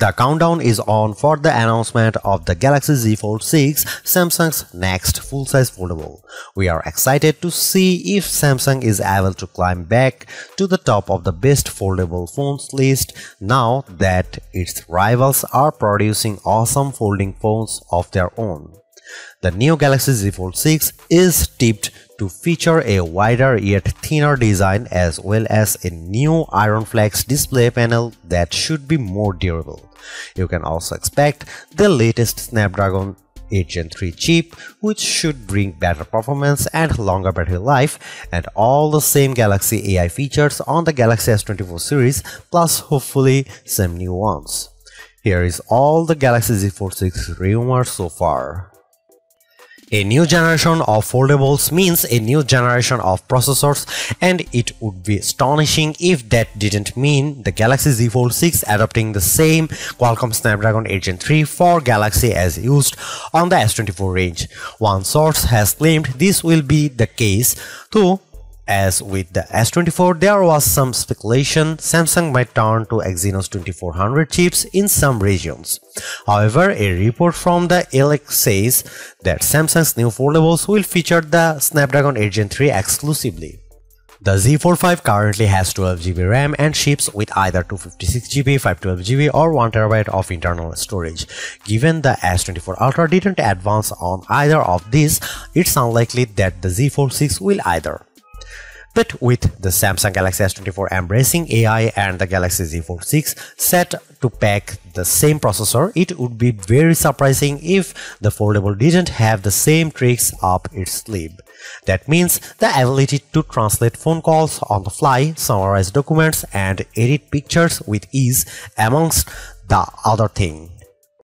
The countdown is on for the announcement of the Galaxy Z Fold 6, Samsung's next full-size foldable. We are excited to see if Samsung is able to climb back to the top of the best foldable phones list now that its rivals are producing awesome folding phones of their own. The new Galaxy Z Fold 6 is tipped to feature a wider yet thinner design as well as a new Iron Flex display panel that should be more durable. You can also expect the latest Snapdragon 8 Gen 3 chip, which should bring better performance and longer battery life, and all the same Galaxy AI features on the Galaxy S24 series, plus hopefully some new ones. Here is all the Galaxy Z Fold 6 rumors so far. A new generation of foldables means a new generation of processors, and it would be astonishing if that didn't mean the Galaxy Z Fold 6 adopting the same Qualcomm Snapdragon 8 Gen 3 for Galaxy as used on the S24 range. One source has claimed this will be the case, though as with the S24, there was some speculation Samsung might turn to Exynos 2400 chips in some regions. However, a report from the LX says that Samsung's new foldables will feature the Snapdragon 8 Gen 3 exclusively. The Z Fold 5 currently has 12GB RAM and ships with either 256GB, 512GB or 1TB of internal storage. Given the S24 Ultra didn't advance on either of these, it's unlikely that the Z Fold 6 will either. But with the Samsung Galaxy S24 embracing AI and the Galaxy Z Fold 6 set to pack the same processor, it would be very surprising if the foldable didn't have the same tricks up its sleeve. That means the ability to translate phone calls on the fly, summarize documents, and edit pictures with ease, amongst the other thing.